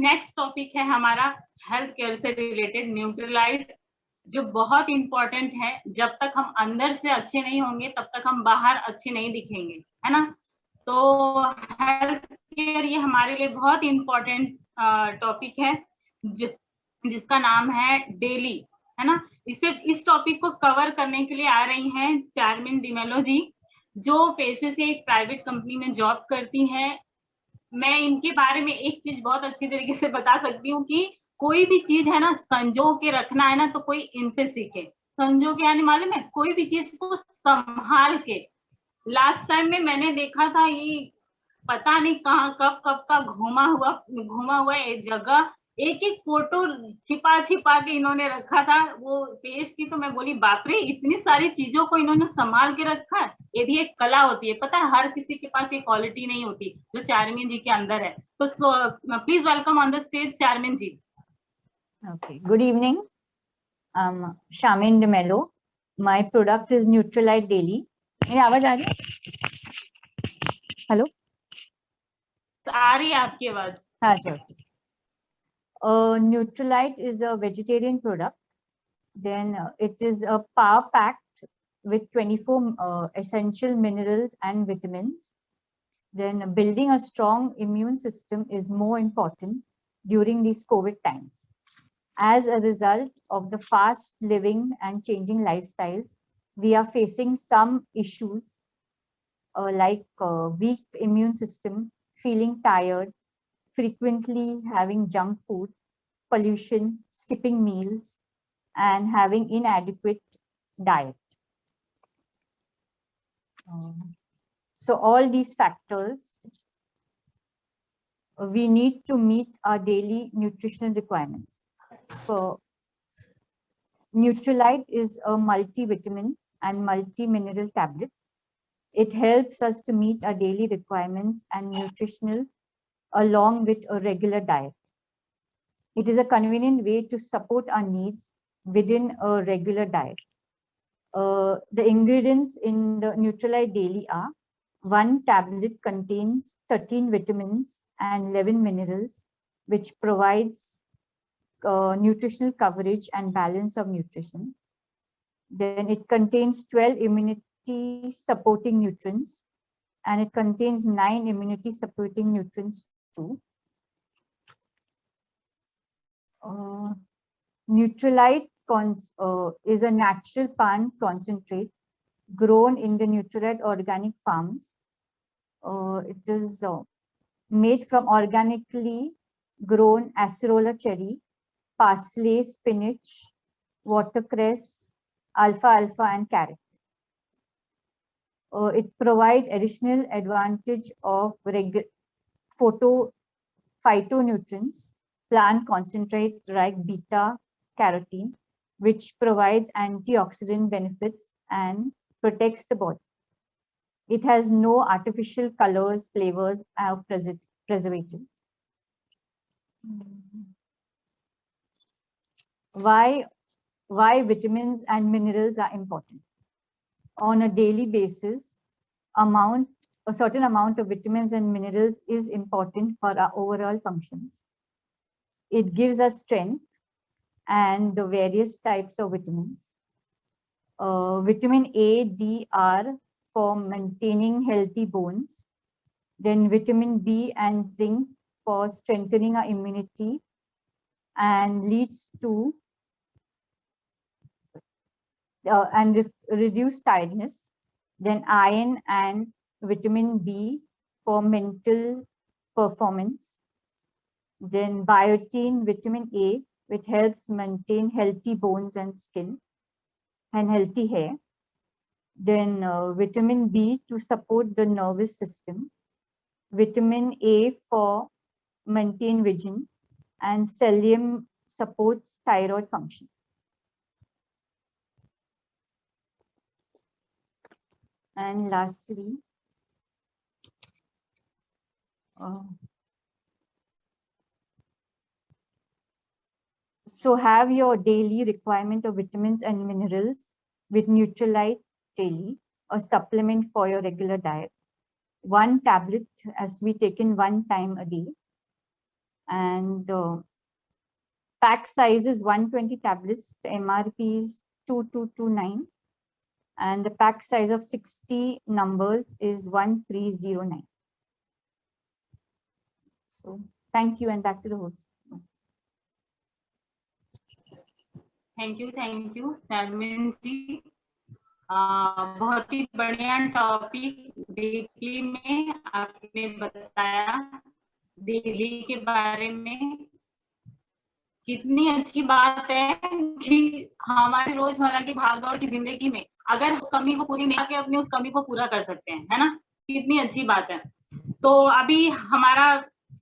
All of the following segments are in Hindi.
नेक्स्ट टॉपिक है हमारा हेल्थ केयर से रिलेटेड न्यूट्रीलाइट, जो बहुत इंपॉर्टेंट है। जब तक हम अंदर से अच्छे नहीं होंगे तब तक हम बाहर अच्छे नहीं दिखेंगे, है ना। तो हेल्थ केयर ये हमारे लिए बहुत इंपॉर्टेंट टॉपिक है, जिसका नाम है डेली, है ना। इस टॉपिक को कवर करने के लिए आ रही हैं चार्मिन डिमेलो जी, जो पेशे से एक प्राइवेट कंपनी में जॉब करती हैं। मैं इनके बारे में एक चीज बहुत अच्छी तरीके से बता सकती हूँ कि कोई भी चीज है ना, संजो के रखना है ना, तो कोई इनसे सीखे। संजो के यानी मालूम है, कोई भी चीज को संभाल के। लास्ट टाइम में मैंने देखा था, ये पता नहीं कहाँ कब कब का घूमा हुआ एक जगह, एक एक फोटो छिपा छिपा के इन्होंने रखा था। वो पेश की तो मैं बोली बाप रे, इतनी सारी चीजों को इन्होंने संभाल के रखा है। ये भी एक कला होती है, पता है, हर किसी के पास ये क्वालिटी नहीं होती जो चार्मिन जी के अंदर है। तो please welcome on the stage Charmin ji. Okay, good evening. I'm Charmaine DeMello. My product is Nutrilite Daily. मेरी आवाज आ रही है? हेलो, आ रही है आपकी आवाज? हाँ sir. Nutrilite is a vegetarian product. Then it is a power packed with 24 essential minerals and vitamins. Then building a strong immune system is more important during these COVID times. As a result of the fast living and changing lifestyles, we are facing some issues like weak immune system, feeling tired, frequently having junk food, pollution, skipping meals, and having inadequate diet. So all these factors, we need to meet our daily nutritional requirements. So Nutrilite is a multivitamin and multi-mineral tablet. It helps us to meet our daily requirements and nutritional along with a regular diet. It is a convenient way to support our needs within a regular diet. The ingredients in the Nutrilite Daily are: one tablet contains 13 vitamins and 11 minerals, which provides nutritional coverage and balance of nutrition. Then it contains 12 immunity supporting nutrients, and it contains 9 immunity supporting nutrients too. Nutrilite is a natural plant concentrate grown in the Nutrilite organic farms. It is made from organically grown acerola cherry, parsley, spinach, watercress, alfalfa, and carrot. It provides additional advantage of phytonutrients, plant concentrate like beta carotene, which provides antioxidant benefits and protects the body. It has no artificial colors, flavors, or preservatives. Why vitamins and minerals are important? On a daily basis, a certain amount of vitamins and minerals is important for our overall functions. It gives us strength and the various types of vitamins. Vitamin A, D are for maintaining healthy bones. Then vitamin B and zinc for strengthening our immunity and leads to reduce tiredness. Then iron and vitamin B for mental performance. Then biotin, vitamin A, which helps maintain healthy bones and skin and healthy hair. Then vitamin B to support the nervous system. Vitamin A for maintain vision, and selenium supports thyroid function. And lastly, so have your daily requirement of vitamins and minerals with Nutrilite Daily, a supplement for your regular diet. One tablet has to be taken one time a day. and pack size is 120 tablets. The MRP is 2229, and the pack size of 60 numbers is 1309. So thank you, and back to the host. Thank you Sharmin ji. बहुत ही बढ़िया टॉपिक डीपली में आपने बताया दिल्ली के बारे में। कितनी अच्छी बात है कि हमारी रोजमर्रा की भागदौड़ की जिंदगी में अगर कमी को पूरी नहीं करके अपनी उस कमी को पूरा कर सकते हैं, है ना। कितनी अच्छी बात है। तो अभी हमारा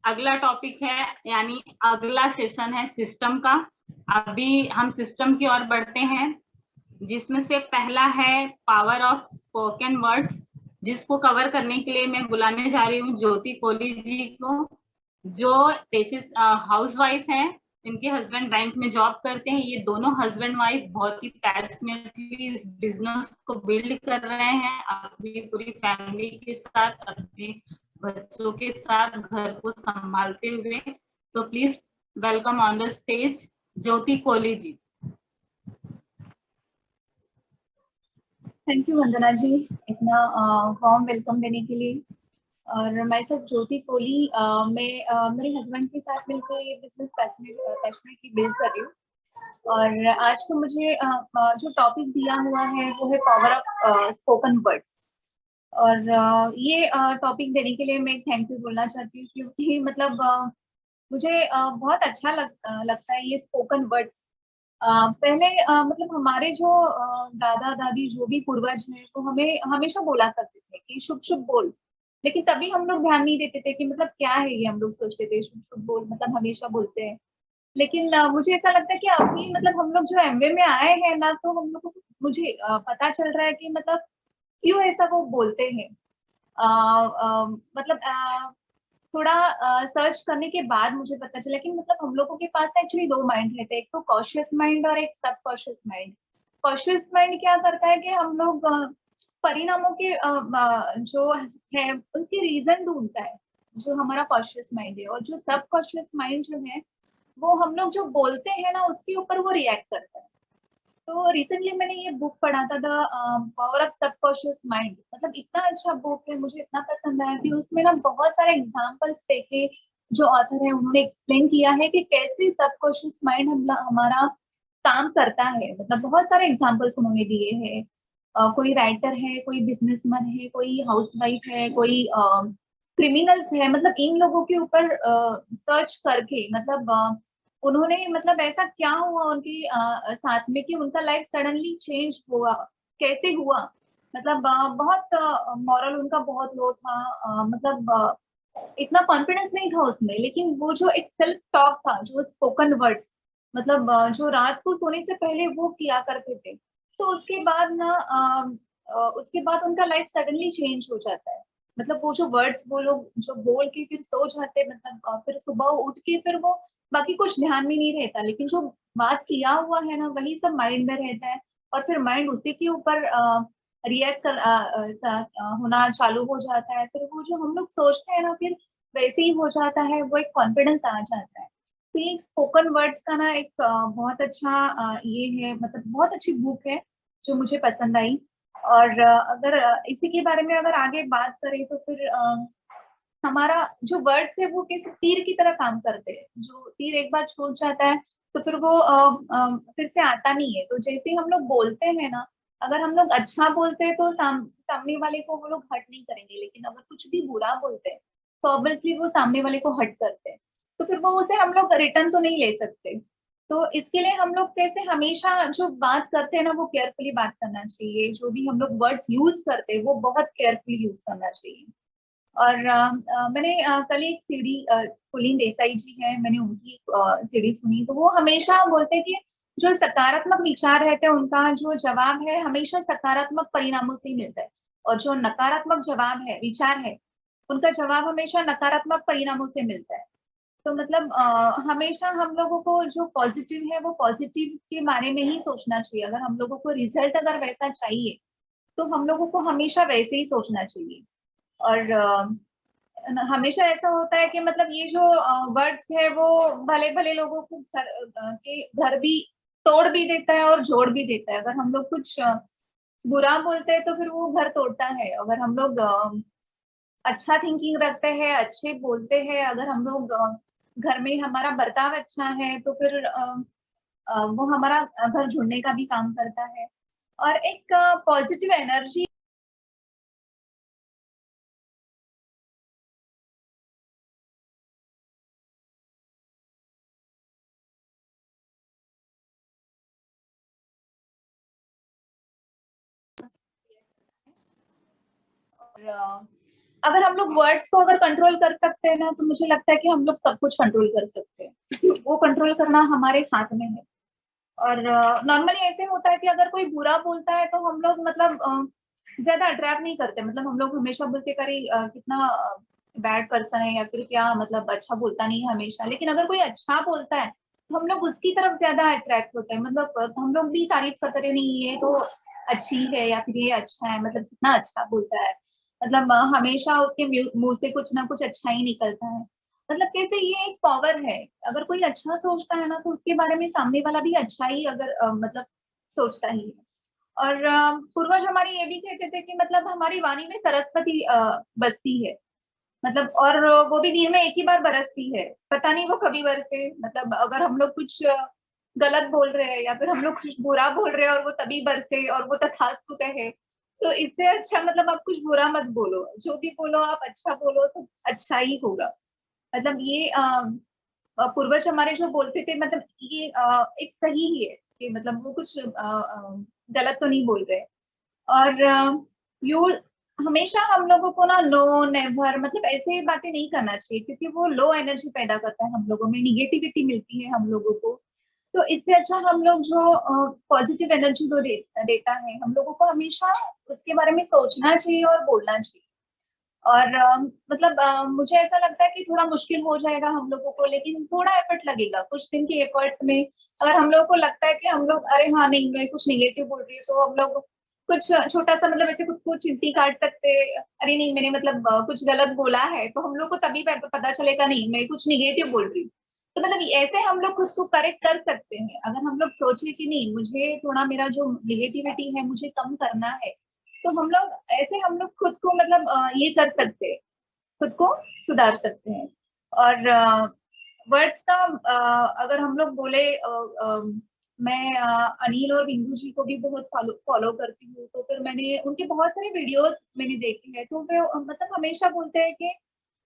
अगला टॉपिक है, यानी अगला सेशन है सिस्टम का। अभी हम सिस्टम की ओर बढ़ते हैं, जिसमें से पहला है पावर ऑफ स्पोकन वर्ड्स, जिसको कवर करने के लिए मैं बुलाने जा रही हूँ ज्योति कोहली जी को, जो हाउसवाइफ है। इनके हस्बैंड बैंक में जॉब करते हैं। ये दोनों हस्बैंड वाइफ बहुत ही पैशनेटली इस बिजनेस को बिल्ड कर रहे हैं, अपनी पूरी फैमिली के साथ, अपने बच्चों के साथ घर को संभालते हुए। तो please welcome on the stage Jyoti Kohli ji. Thank you Vandana ji, इतना वार्म वेलकम देने के लिए। और मैं सब ज्योति कोहली, मैं मेरे हस्बैंड के साथ मिलकर ये बिजनेस पैशनेटली बिल्ड कर रही हूँ। और आज को मुझे जो टॉपिक दिया हुआ है वो है पावर ऑफ स्पोकन वर्ड्स। और ये टॉपिक देने के लिए मैं थैंक यू बोलना चाहती हूँ, क्योंकि मतलब मुझे बहुत अच्छा लगता है ये स्पोकन वर्ड्स। पहले मतलब हमारे जो दादा दादी जो भी पूर्वज हैं तो हमें हमेशा बोला करते थे कि शुभ शुभ बोल, लेकिन तभी हम लोग ध्यान नहीं देते थे कि मतलब क्या है ये। हम लोग सोचते थे शुभ शुभ बोल मतलब हमेशा बोलते हैं। लेकिन मुझे ऐसा लगता है कि अभी मतलब हम लोग जो एमवे में आए हैं ना, तो हम लोग को मुझे पता चल रहा है कि मतलब क्यों ऐसा वो बोलते हैं। मतलब थोड़ा सर्च करने के बाद मुझे पता चला कि मतलब हम लोगों के पास एक्चुअली दो माइंड रहते हैं, एक तो कॉशियस माइंड और एक सब कॉशियस माइंड। कॉशियस माइंड क्या करता है कि हम लोग परिणामों के जो है उसके रीजन ढूंढता है, जो हमारा कॉशियस माइंड है। और जो सब कॉशियस माइंड जो है वो हम लोग जो बोलते हैं ना उसके ऊपर वो रिएक्ट करता है। तो रिसेंटली मैंने ये बुक पढ़ा था, the power of subconscious mind. मतलब इतना अच्छा बुक है, मुझे इतना पसंद आया कि उसमें ना बहुत सारे एग्जांपल्स देखे। जो ऑथर है उन्होंने एक्सप्लेन किया है कि कैसे सबकॉन्शियस माइंड हमारा काम करता है। मतलब बहुत सारे एग्जांपल्स उन्होंने दिए हैं। कोई राइटर है, कोई बिजनेसमैन है, कोई हाउसवाइफ है, कोई क्रिमिनल्स है। मतलब इन लोगों के ऊपर सर्च करके मतलब उन्होंने मतलब ऐसा क्या हुआ उनके साथ में कि उनका लाइफ सडनली चेंज हुआ, कैसे हुआ। मतलब बहुत मॉरल उनका बहुत लो था। मतलब इतना कॉन्फिडेंस नहीं था उसमें, लेकिन वो जो एक सेल्फ टॉक था, जो स्पोकन वर्ड्स मतलब जो रात को सोने से पहले वो किया करते थे, तो उसके बाद ना उसके बाद उनका लाइफ सडनली चेंज हो जाता है। मतलब वो जो वर्ड्स वो लोग जो बोल के फिर सो जाते, मतलब फिर सुबह उठ के फिर वो बाकी कुछ ध्यान में नहीं रहता, लेकिन जो बात किया हुआ है ना वही सब माइंड में रहता है। और फिर माइंड उसी के ऊपर रिएक्ट होना चालू हो जाता है। फिर वो जो हम लोग सोचते हैं ना फिर वैसे ही हो जाता है, वो एक कॉन्फिडेंस आ जाता है। तो ये स्पोकन वर्ड्स का ना एक बहुत अच्छा ये है, मतलब बहुत अच्छी बुक है जो मुझे पसंद आई। और अगर इसी के बारे में अगर आगे बात करें तो फिर हमारा जो वर्ड्स है वो कैसे तीर की तरह काम करते हैं। जो तीर एक बार छूट जाता है तो फिर वो फिर से आता नहीं है। तो जैसे ही हम लोग बोलते हैं ना, अगर हम लोग अच्छा बोलते हैं तो सामने वाले को वो लोग हर्ट नहीं करेंगे, लेकिन अगर कुछ भी बुरा बोलते हैं तो ऑब्वियसली वो सामने वाले को हर्ट करते हैं। तो फिर वो उसे हम लोग रिटर्न तो नहीं ले सकते। तो इसके लिए हम लोग कैसे हमेशा जो बात करते हैं ना वो केयरफुली बात करना चाहिए। जो भी हम लोग वर्ड्स यूज करते हैं वो बहुत केयरफुली यूज करना चाहिए। और मैंने कल एक सीडी पुलिन देसाई जी है, मैंने उनकी सीडी सुनी, तो वो हमेशा बोलते हैं कि जो सकारात्मक विचार रहते हैं उनका जो जवाब है हमेशा सकारात्मक परिणामों से ही मिलता है। और जो नकारात्मक जवाब है विचार है उनका जवाब हमेशा नकारात्मक परिणामों से मिलता है। तो मतलब हमेशा हम लोगों को जो पॉजिटिव है वो पॉजिटिव के बारे में ही सोचना चाहिए। अगर हम लोगों को रिजल्ट अगर वैसा चाहिए तो हम लोगों को हमेशा वैसे ही सोचना चाहिए। और हमेशा ऐसा होता है कि मतलब ये जो वर्ड्स है वो भले भले लोगों को घर भी तोड़ भी देता है और जोड़ भी देता है। अगर हम लोग कुछ बुरा बोलते हैं तो फिर वो घर तोड़ता है। अगर हम लोग अच्छा थिंकिंग रखते हैं, अच्छे बोलते हैं, अगर हम लोग घर में हमारा बर्ताव अच्छा है तो फिर वो हमारा घर जुड़ने का भी काम करता है। और एक पॉजिटिव एनर्जी और अगर हम लोग वर्ड्स को अगर कंट्रोल कर सकते हैं ना, तो मुझे लगता है कि हम लोग सब कुछ कंट्रोल कर सकते हैं, क्योंकि वो कंट्रोल करना हमारे हाथ में है। और नॉर्मली ऐसे होता है कि अगर कोई बुरा बोलता है तो हम लोग मतलब ज्यादा अट्रैक्ट नहीं करते। मतलब हम लोग हमेशा बोलते करें कितना बैड पर्सन है या फिर क्या, मतलब अच्छा बोलता नहीं है हमेशा। लेकिन अगर कोई अच्छा बोलता है तो हम लोग उसकी तरफ ज्यादा अट्रैक्ट होते हैं। मतलब हम लोग भी तारीफ करते रहे, नहीं ये तो अच्छी है या फिर ये अच्छा है, मतलब कितना अच्छा बोलता है। मतलब हमेशा उसके मुंह से कुछ ना कुछ अच्छा ही निकलता है। मतलब कैसे ये एक पावर है। अगर कोई अच्छा सोचता है ना तो उसके बारे में सामने वाला भी अच्छा ही अगर मतलब सोचता ही है। और पूर्वज हमारे ये भी कहते थे कि मतलब हमारी वाणी में सरस्वती बसती है। मतलब और वो भी दिन में एक ही बार बरसती है, पता नहीं वो कभी बरसे। मतलब अगर हम लोग कुछ गलत बोल रहे हैं या फिर हम लोग कुछ बुरा बोल रहे हैं और वो तभी बरसे और वो तथास्तु कहे, तो इससे अच्छा मतलब आप कुछ बुरा मत बोलो, जो भी बोलो आप अच्छा बोलो तो अच्छा ही होगा। मतलब ये पूर्वज हमारे जो बोलते थे, मतलब ये एक सही ही है कि मतलब वो कुछ गलत तो नहीं बोल रहे। और यू हमेशा हम लोगों को ना नो नेवर मतलब ऐसे बातें नहीं करना चाहिए, क्योंकि वो लो एनर्जी पैदा करता है हम लोगों में, निगेटिविटी मिलती है हम लोगों को। तो इससे अच्छा हम लोग जो पॉजिटिव एनर्जी देता है हम लोगों को, हमेशा उसके बारे में सोचना चाहिए और बोलना चाहिए। और मतलब मुझे ऐसा लगता है कि थोड़ा मुश्किल हो जाएगा हम लोगों को, लेकिन थोड़ा एफर्ट लगेगा। कुछ दिन के एफर्ट्स में अगर हम लोग को लगता है कि हम लोग अरे हाँ नहीं मैं कुछ निगेटिव बोल रही हूँ, तो हम लोग कुछ छोटा सा मतलब ऐसे खुद को चिमटी काट सकते हैं, अरे नहीं मैंने मतलब कुछ गलत बोला है, तो हम लोग को तभी पता चलेगा नहीं मैं कुछ निगेटिव बोल रही हूँ। तो मतलब ऐसे हम लोग खुद को करेक्ट कर सकते हैं। अगर हम लोग सोचे कि नहीं मुझे थोड़ा मेरा जो निगेटिविटी है मुझे कम करना है, तो हम लोग ऐसे हम लोग खुद को मतलब ये कर सकते हैं, खुद को सुधार सकते हैं। और वर्ड्स का अगर हम लोग बोले मैं अनिल और बिंदु जी को भी बहुत फॉलो करती हूँ, तो फिर मैंने उनके बहुत सारे वीडियोस मैंने देखे हैं। तो वे मतलब हमेशा बोलते हैं कि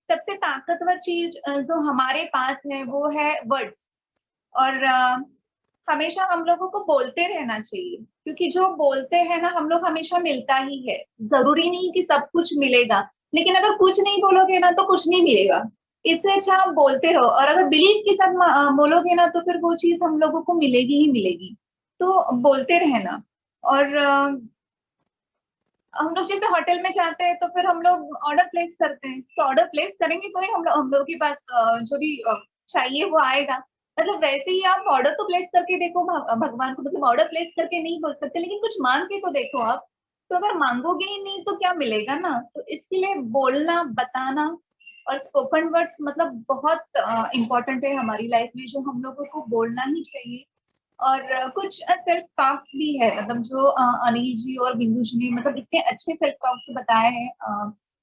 सबसे ताकतवर चीज जो हमारे पास है वो है वर्ड्स। और हमेशा हम लोगों को बोलते रहना चाहिए, क्योंकि जो बोलते हैं ना हम लोग हमेशा मिलता ही है। जरूरी नहीं कि सब कुछ मिलेगा, लेकिन अगर कुछ नहीं बोलोगे ना तो कुछ नहीं मिलेगा। इससे अच्छा आप बोलते रहो, और अगर बिलीव के साथ बोलोगे ना तो फिर वो चीज हम लोगों को मिलेगी ही मिलेगी। तो बोलते रहना। और हम लोग जैसे होटल में जाते हैं तो फिर हम लोग ऑर्डर प्लेस करते हैं, तो ऑर्डर प्लेस करेंगे तो ही हम लोग के पास जो भी चाहिए वो आएगा। मतलब वैसे ही आप ऑर्डर तो प्लेस करके देखो भगवान को, मतलब ऑर्डर प्लेस करके नहीं बोल सकते, लेकिन कुछ मांग के तो देखो आप। तो अगर मांगोगे ही नहीं तो क्या मिलेगा ना। तो इसके लिए बोलना बताना और स्पोकन वर्ड्स मतलब बहुत इंपॉर्टेंट है हमारी लाइफ में, जो हम लोगों को बोलना ही चाहिए। और कुछ सेल्फ टॉक्स भी है, मतलब जो अनिल जी और बिंदु जी ने मतलब इतने अच्छे सेल्फ टॉक्स बताए हैं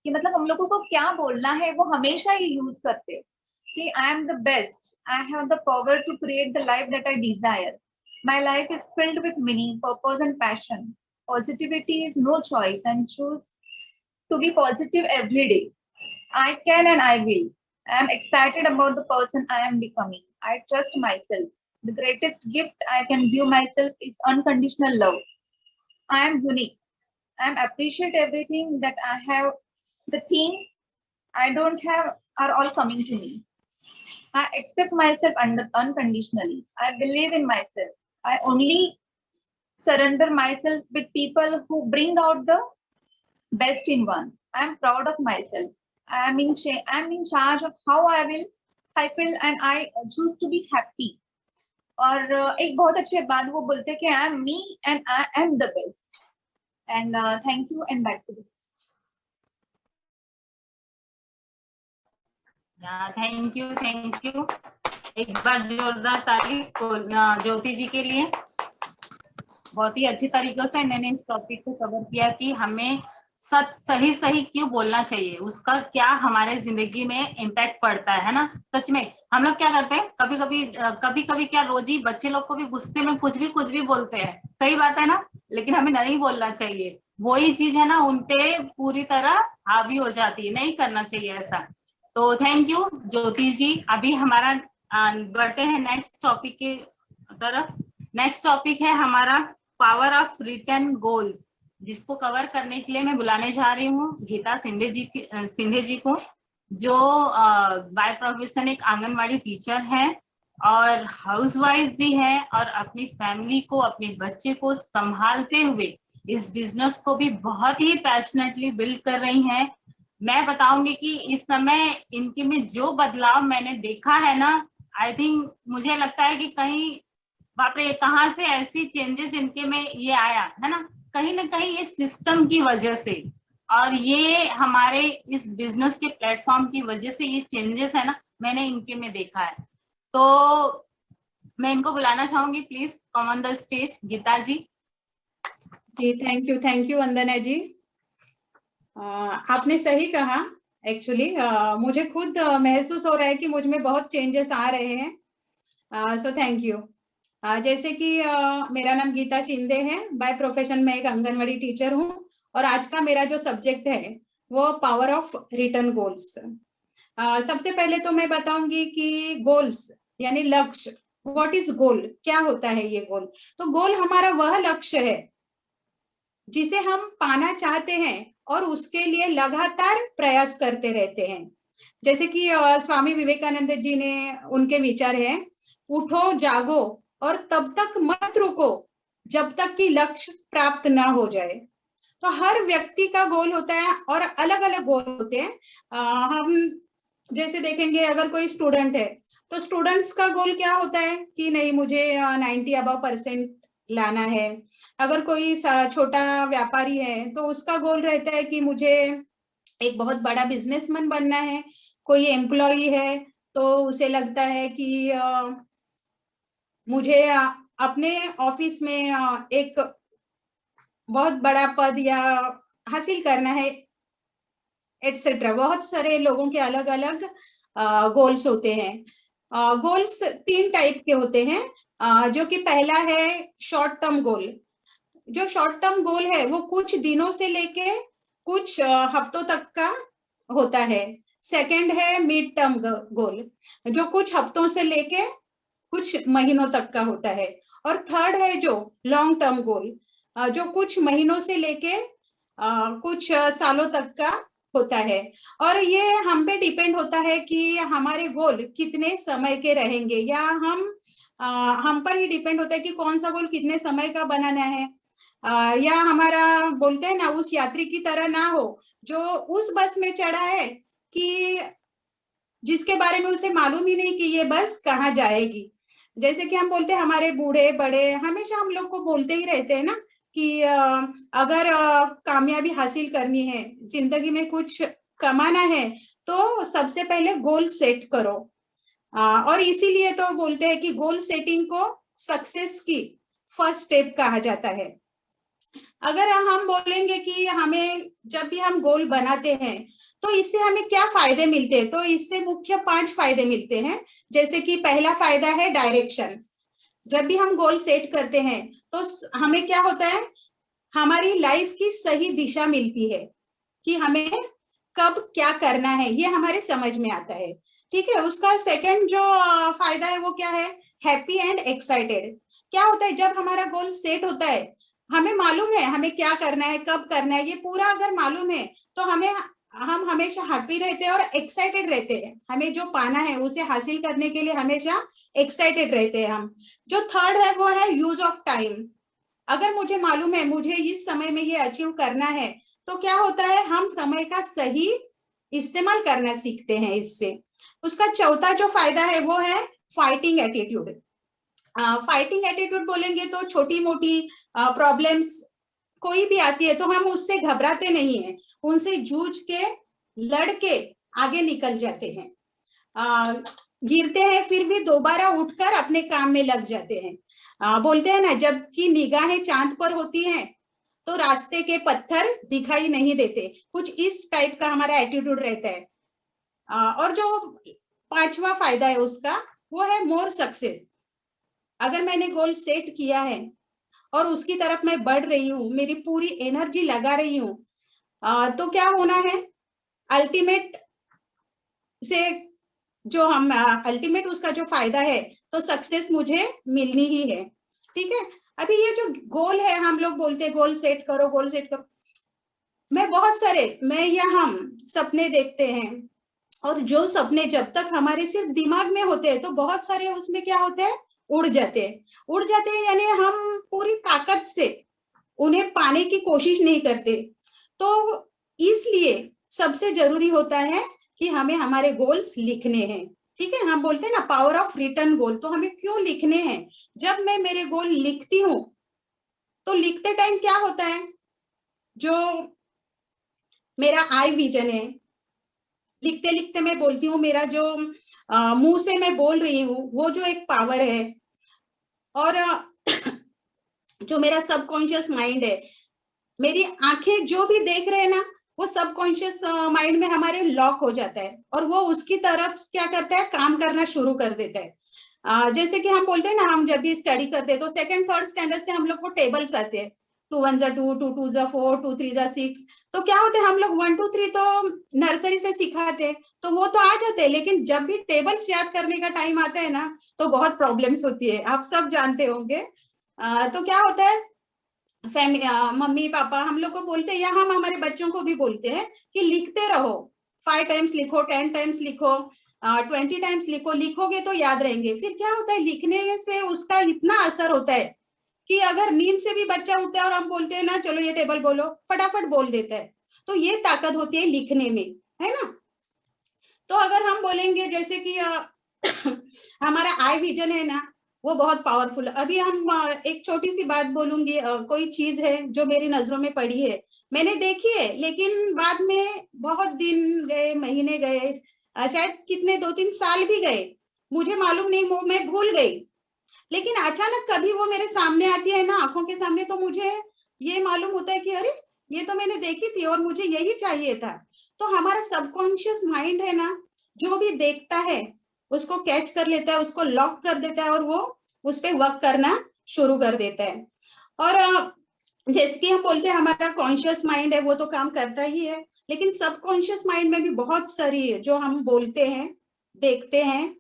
कि मतलब हम लोगों को क्या बोलना है वो हमेशा ये यूज करते हैं कि I am the best, I have the power to create the life that I desire, my life is filled with meaning purpose and passion, positivity is no choice and choose to be positive every day, I can and I will. I am excited about the person I am becoming. I trust myself. The greatest gift I can give myself is unconditional love. I am unique. I am appreciate everything that I have. The things I don't have are all coming to me. I accept myself unconditionally. I believe in myself. I only surrender myself with people who bring out the best in one. I am proud of myself. I am in charge of how I feel and I choose to be happy. और एक बहुत अच्छे बात वो बोलते हैं कि I am me and I am the best. And thank you and back to thank you, thank you. एक बार जोरदार ताली ज्योति जी के लिए। बहुत ही अच्छी तरीके से इन्होंने इस टॉपिक को कवर किया कि हमें सच सही सही क्यों बोलना चाहिए, उसका क्या हमारे जिंदगी में इम्पैक्ट पड़ता है ना। सच में हम लोग क्या करते हैं, कभी कभी क्या रोज ही बच्चे लोग को भी गुस्से में कुछ भी बोलते हैं, सही बात है ना, लेकिन हमें नहीं बोलना चाहिए। वही चीज है ना, उनपे पूरी तरह हावी हो जाती है, नहीं करना चाहिए ऐसा। तो थैंक यू ज्योति जी। अभी हमारा बढ़ते हैं नेक्स्ट टॉपिक की तरफ। नेक्स्ट टॉपिक है हमारा पावर ऑफ रिटन गोल्स, जिसको कवर करने के लिए मैं बुलाने जा रही हूँ गीता सिंधे जी को, जो बाय प्रोफेशन एक आंगनवाड़ी टीचर है और हाउसवाइफ भी है, और अपनी फैमिली को, अपने बच्चे को संभालते हुए इस बिजनेस को भी बहुत ही पैशनेटली बिल्ड कर रही हैं। मैं बताऊंगी कि इस समय इनके में जो बदलाव मैंने देखा है ना, आई थिंक मुझे लगता है कि कहीं बाप रे कहाँ से ऐसी चेंजेस इनके में ये आया है ना, कहीं ना कहीं ये सिस्टम की वजह से और ये हमारे इस बिजनेस के प्लेटफॉर्म की वजह से ये चेंजेस है ना, मैंने इनके में देखा है। तो मैं इनको बुलाना चाहूंगी, please come on the stage, Geeta ji. Thank you Vandana ji. आपने सही कहा। एक्चुअली मुझे खुद महसूस हो रहा है कि मुझ में बहुत चेंजेस आ रहे हैं। सो थैंक यू। जैसे कि मेरा नाम गीता शिंदे है, बाय प्रोफेशन में एक आंगनवाड़ी टीचर हूँ, और आज का मेरा जो सब्जेक्ट है वो पावर ऑफ रिटन गोल्स। सबसे पहले तो मैं बताऊंगी कि गोल्स यानी लक्ष्य, व्हाट इज गोल, क्या होता है ये गोल। तो गोल हमारा वह लक्ष्य है जिसे हम पाना चाहते हैं और उसके लिए लगातार प्रयास करते रहते हैं। जैसे कि स्वामी विवेकानंद जी ने, उनके विचार हैं, उठो जागो और तब तक मत रुको जब तक कि लक्ष्य प्राप्त ना हो जाए। तो हर व्यक्ति का गोल होता है और अलग अलग गोल होते हैं। हम जैसे देखेंगे, अगर कोई स्टूडेंट है तो स्टूडेंट्स का गोल क्या होता है कि नहीं मुझे 90 अबव % लाना है। अगर कोई छोटा व्यापारी है तो उसका गोल रहता है कि मुझे एक बहुत बड़ा बिजनेसमैन बनना है। कोई एम्प्लॉई है तो उसे लगता है कि मुझे अपने ऑफिस में एक बहुत बड़ा पद या हासिल करना है, एटसेट्रा। बहुत सारे लोगों के अलग अलग गोल्स होते हैं। गोल्स 3 टाइप के होते हैं, जो कि पहला है शॉर्ट टर्म गोल। जो शॉर्ट टर्म गोल है वो कुछ दिनों से लेके कुछ हफ्तों तक का होता है। सेकंड है मिड टर्म गोल, जो कुछ हफ्तों से लेके कुछ महीनों तक का होता है। और थर्ड है जो लॉन्ग टर्म गोल, जो कुछ महीनों से लेके कुछ सालों तक का होता है। और ये हम पे डिपेंड होता है कि हमारे गोल कितने समय के रहेंगे, या हम पर ही डिपेंड होता है कि कौन सा गोल कितने समय का बनाना है। या हमारा बोलते हैं ना, उस यात्री की तरह ना हो जो उस बस में चढ़ा है कि जिसके बारे में उसे मालूम ही नहीं कि ये बस कहाँ जाएगी। जैसे कि हम बोलते हैं, हमारे बूढ़े बड़े हमेशा हम लोग को बोलते ही रहते हैं ना कि अगर कामयाबी हासिल करनी है, जिंदगी में कुछ कमाना है, तो सबसे पहले गोल सेट करो। और इसीलिए तो बोलते हैं कि गोल सेटिंग को सक्सेस की फर्स्ट स्टेप कहा जाता है। अगर हम बोलेंगे कि हमें जब भी हम गोल बनाते हैं तो इससे हमें क्या फायदे मिलते हैं, तो इससे मुख्य 5 फायदे मिलते हैं। जैसे कि पहला फायदा है डायरेक्शन। जब भी हम गोल सेट करते हैं तो हमें क्या होता है, हमारी लाइफ की सही दिशा मिलती है कि हमें कब क्या करना है, ये हमारे समझ में आता है। ठीक है। उसका सेकंड जो फायदा है वो क्या है, हैप्पी एंड एक्साइटेड। क्या होता है, जब हमारा गोल सेट होता है, हमें मालूम है हमें क्या करना है, कब करना है, ये पूरा अगर मालूम है तो हम हमेशा हैप्पी रहते हैं और एक्साइटेड रहते हैं। हमें जो पाना है उसे हासिल करने के लिए हमेशा एक्साइटेड रहते हैं हम। जो थर्ड है वो है यूज ऑफ टाइम। अगर मुझे मालूम है मुझे इस समय में ये अचीव करना है, तो क्या होता है, हम समय का सही इस्तेमाल करना सीखते हैं इससे। उसका चौथा जो फायदा है वो है फाइटिंग एटीट्यूड। फाइटिंग एटीट्यूड बोलेंगे तो छोटी मोटी प्रॉब्लम्स कोई भी आती है तो हम उससे घबराते नहीं हैं, उनसे जूझ के लड़ के आगे निकल जाते हैं। गिरते हैं फिर भी दोबारा उठकर अपने काम में लग जाते हैं। बोलते हैं ना, जबकि निगाहें चांद पर होती हैं तो रास्ते के पत्थर दिखाई नहीं देते। कुछ इस टाइप का हमारा एटीट्यूड रहता है। और जो 5वां फायदा है उसका, वो है मोर सक्सेस। अगर मैंने गोल सेट किया है और उसकी तरफ मैं बढ़ रही हूँ, मेरी पूरी एनर्जी लगा रही हूँ, तो क्या होना है, अल्टीमेट से जो हम अल्टीमेट उसका जो फायदा है, तो सक्सेस मुझे मिलनी ही है। ठीक है। अभी ये जो गोल है, हम लोग बोलते हैं गोल सेट करो, गोल सेट करो। मैं या हम सपने देखते हैं, और जो सपने जब तक हमारे सिर्फ दिमाग में होते हैं तो बहुत सारे उसमें क्या होते हैं, उड़ जाते हैं, यानी हम पूरी ताकत से उन्हें पाने की कोशिश नहीं करते। तो इसलिए सबसे जरूरी होता है कि हमें हमारे गोल्स लिखने हैं। ठीक है। हम बोलते हैं ना पावर ऑफ रिटन गोल, तो हमें क्यों लिखने हैं? जब मैं मेरे गोल लिखती हूँ तो लिखते टाइम क्या होता है, जो मेरा आई विजन है, लिखते लिखते मैं बोलती हूँ, मेरा जो मुंह से मैं बोल रही हूँ वो जो एक पावर है, और जो मेरा सबकॉन्शियस माइंड है, मेरी आंखें जो भी देख रहे हैं ना, वो सबकॉन्शियस माइंड में हमारे लॉक हो जाता है, और वो उसकी तरफ क्या करता है, काम करना शुरू कर देता है। जैसे कि हम बोलते हैं ना, हम जब भी स्टडी करते हैं तो सेकंड थर्ड स्टैंडर्ड से हम लोग को टेबल्स आते हैं, 2 1 2, 2 2 4, 2 3 6। तो क्या होते हैं, हम लोग 1 2 3 तो नर्सरी से सिखाते हैं, तो वो तो आ जाते हैं, लेकिन जब भी टेबल्स याद करने का टाइम आता है ना, तो बहुत प्रॉब्लम्स होती है, आप सब जानते होंगे। तो क्या होता है, मम्मी पापा हम लोग को बोलते हैं, या हम हमारे बच्चों को भी बोलते हैं कि लिखते रहो, 5 टाइम्स लिखो, 10 टाइम्स लिखो, 20 टाइम्स लिखो, लिखोगे तो याद रहेंगे। फिर क्या होता है, लिखने से उसका इतना असर होता है कि अगर नींद से भी बच्चा उठता है और हम बोलते हैं ना चलो ये टेबल बोलो, फटाफट बोल देता है। तो ये ताकत होती है लिखने में, है ना। तो अगर हम बोलेंगे जैसे कि हमारा आई विजन है ना, वो बहुत पावरफुल। अभी हम एक छोटी सी बात बोलूंगी, कोई चीज है जो मेरी नजरों में पड़ी है, मैंने देखी है, लेकिन बाद में बहुत दिन गए, महीने गए, शायद कितने 2-3 साल भी गए, मुझे मालूम नहीं, वो मैं भूल गई। लेकिन अचानक कभी वो मेरे सामने आती है ना, आंखों के सामने, तो मुझे ये मालूम होता है कि अरे ये तो मैंने देखी थी और मुझे यही चाहिए था। तो हमारा सबकॉन्शियस माइंड है ना, जो भी देखता है उसको कैच कर लेता है, उसको लॉक कर देता है, और वो उस पर वर्क करना शुरू कर देता है। और जैसे कि हम बोलते हैं हमारा कॉन्शियस माइंड है वो तो काम करता ही है, लेकिन सबकॉन्शियस माइंड में भी बहुत सारी जो हम बोलते हैं, देखते हैं,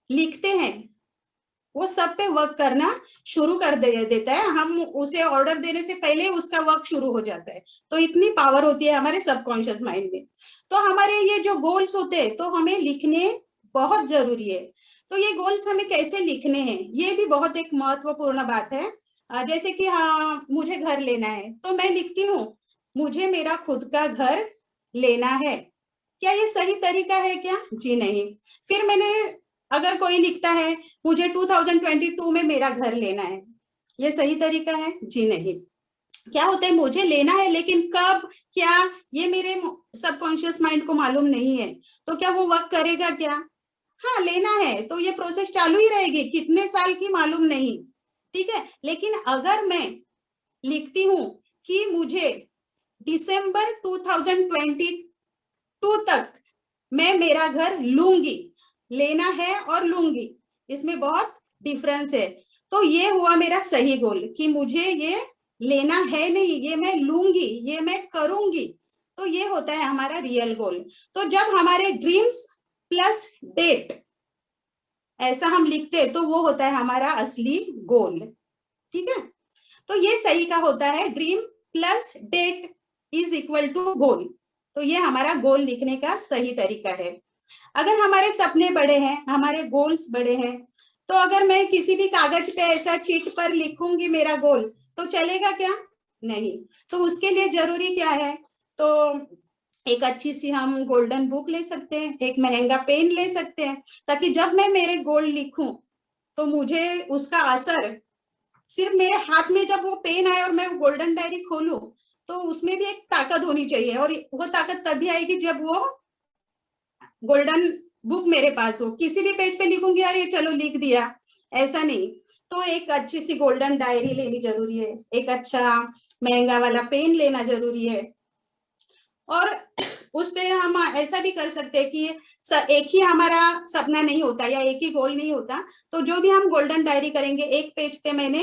लिखते हैं, वो सब पे वर्क करना शुरू कर देता है। हम उसे ऑर्डर देने से पहले उसका वर्क शुरू हो जाता है। तो इतनी पावर होती है हमारे सबकॉन्शियस माइंड में। तो हमारे ये जो गोल्स होते हैं तो हमें लिखने बहुत जरूरी है। तो ये गोल्स हमें कैसे लिखने हैं, ये भी बहुत एक महत्वपूर्ण बात है। जैसे कि हाँ, मुझे घर लेना है तो मैं लिखती हूँ मुझे मेरा खुद का घर लेना है। क्या ये सही तरीका है क्या? जी नहीं। फिर मैंने, अगर कोई लिखता है मुझे 2022 में मेरा घर लेना है, ये सही तरीका है? जी नहीं। क्या होता है, मुझे लेना है लेकिन कब, क्या, ये मेरे सबकॉन्शियस माइंड को मालूम नहीं है। तो क्या वो वर्क करेगा क्या? हाँ, लेना है तो ये प्रोसेस चालू ही रहेगी, कितने साल की मालूम नहीं। ठीक है। लेकिन अगर मैं लिखती हूँ कि मुझे दिसंबर 2022 तक मैं मेरा घर लूंगी, लेना है और लूंगी, इसमें बहुत डिफरेंस है। तो ये हुआ मेरा सही गोल कि मुझे ये लेना है नहीं, ये मैं लूंगी, ये मैं करूंगी। तो ये होता है हमारा रियल गोल। तो जब हमारे ड्रीम्स प्लस डेट ऐसा हम लिखते हैं तो वो होता है हमारा असली गोल। ठीक है। तो ये सही का होता है, dream plus date is equal to goal. तो ये हमारा गोल लिखने का सही तरीका है। अगर हमारे सपने बड़े हैं, हमारे गोल्स बड़े हैं, तो अगर मैं किसी भी कागज पे ऐसा चीट पर लिखूंगी मेरा गोल, तो चलेगा क्या? नहीं। तो उसके लिए जरूरी क्या है, तो एक अच्छी सी हम गोल्डन बुक ले सकते हैं, एक महंगा पेन ले सकते हैं, ताकि जब मैं मेरे गोल लिखूं तो मुझे उसका असर सिर्फ मेरे हाथ में, जब वो पेन आए और मैं वो गोल्डन डायरी खोलूं, तो उसमें भी एक ताकत होनी चाहिए, और वो ताकत तभी आएगी जब वो गोल्डन बुक मेरे पास हो, किसी भी पेज पे लिखूंगी अरे चलो लिख दिया, ऐसा नहीं। तो एक अच्छी सी गोल्डन डायरी लेनी जरूरी है, एक अच्छा महंगा वाला पेन लेना जरूरी है। और उस पे हम ऐसा भी कर सकते हैं कि एक ही हमारा सपना नहीं होता या एक ही गोल नहीं होता, तो जो भी हम गोल्डन डायरी करेंगे, एक पेज पे मैंने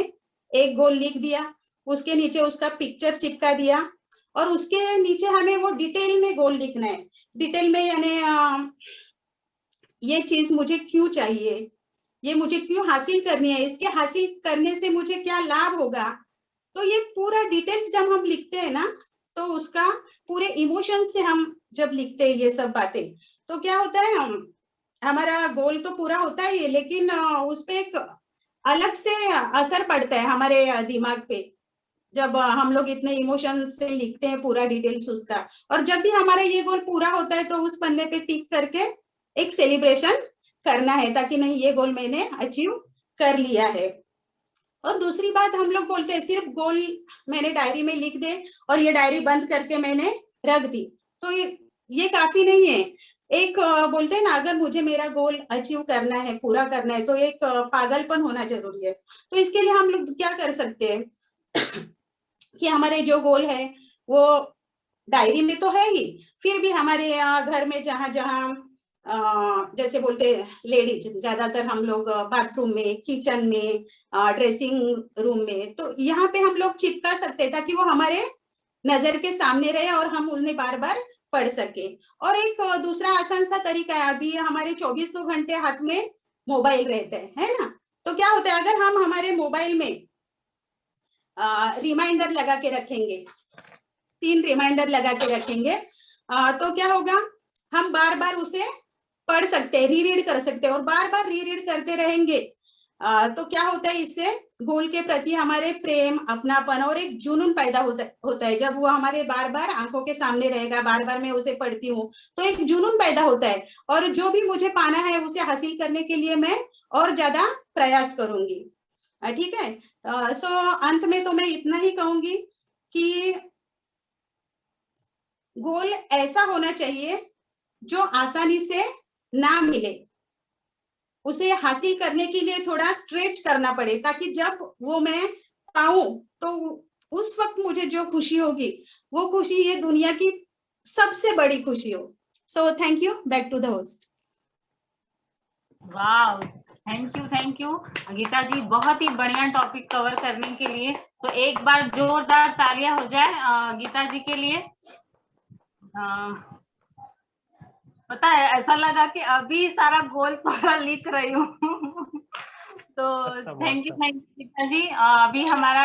एक गोल लिख दिया, उसके नीचे उसका पिक्चर चिपका दिया, और उसके नीचे हमें वो डिटेल में गोल लिखना है। डिटेल में यानी ये चीज मुझे क्यों चाहिए, ये मुझे क्यों हासिल करनी है, इसके हासिल करने से मुझे क्या लाभ होगा। तो ये पूरा डिटेल्स जब हम लिखते हैं ना, तो उसका पूरे इमोशन से हम जब लिखते हैं ये सब बातें, तो क्या होता है, हमारा गोल तो पूरा होता है, लेकिन उस पे एक अलग से असर पड़ता है हमारे दिमाग पे, जब हम लोग इतने इमोशन से लिखते हैं पूरा डिटेल्स उसका। और जब भी हमारा ये गोल पूरा होता है, तो उस पन्ने पे टिक करके एक सेलिब्रेशन करना है, ताकि नहीं ये गोल मैंने अचीव कर लिया है। और दूसरी बात, हम लोग बोलते हैं सिर्फ गोल मैंने डायरी में लिख दे और ये डायरी बंद करके मैंने रख दी, तो ये काफी नहीं है। एक बोलते हैं ना, अगर मुझे मेरा गोल अचीव करना है, पूरा करना है, तो एक पागलपन होना जरूरी है। तो इसके लिए हम लोग क्या कर सकते हैं कि हमारे जो गोल है वो डायरी में तो है ही, फिर भी हमारे घर में जहां जहां जैसे बोलते लेडीज ज्यादातर हम लोग बाथरूम में, किचन में, ड्रेसिंग रूम में, तो यहाँ पे हम लोग चिपका सकते हैं, ताकि वो हमारे नजर के सामने रहे और हम उन्हें बार बार पढ़ सके। और एक दूसरा आसान सा तरीका है, अभी हमारे 2400 घंटे हाथ में मोबाइल रहते हैं, है ना। तो क्या होता है, अगर हम हमारे मोबाइल में रिमाइंडर लगा के रखेंगे, 3 रिमाइंडर लगा के रखेंगे, तो क्या होगा, हम बार बार उसे पढ़ सकते हैं, रीरीड कर सकते हैं, और बार बार रीरीड करते रहेंगे। तो क्या होता है, इससे गोल के प्रति हमारे प्रेम, अपनापन और एक जुनून पैदा होता है। जब वो हमारे बार बार आंखों के सामने रहेगा, बार बार मैं उसे पढ़ती हूँ, तो एक जुनून पैदा होता है, और जो भी मुझे पाना है उसे हासिल करने के लिए मैं और ज्यादा प्रयास करूंगी। ठीक है। सो अंत में तो मैं इतना ही कहूंगी कि गोल ऐसा होना चाहिए जो आसानी से ना मिले, उसे हासिल करने के लिए थोड़ा स्ट्रेच करना पड़े, ताकि जब वो मैं पाऊं तो उस वक्त मुझे जो खुशी होगी, वो खुशी ये दुनिया की सबसे बड़ी खुशी हो। So thank you, back to the host. वाह, थैंक यू गीता जी, बहुत ही बढ़िया टॉपिक कवर करने के लिए। तो एक बार जोरदार तालियां हो जाए गीता जी के लिए। पता है, ऐसा लगा कि अभी सारा गोल पूरा लिख रही हूँ। तो थैंक यू गीता जी। अभी हमारा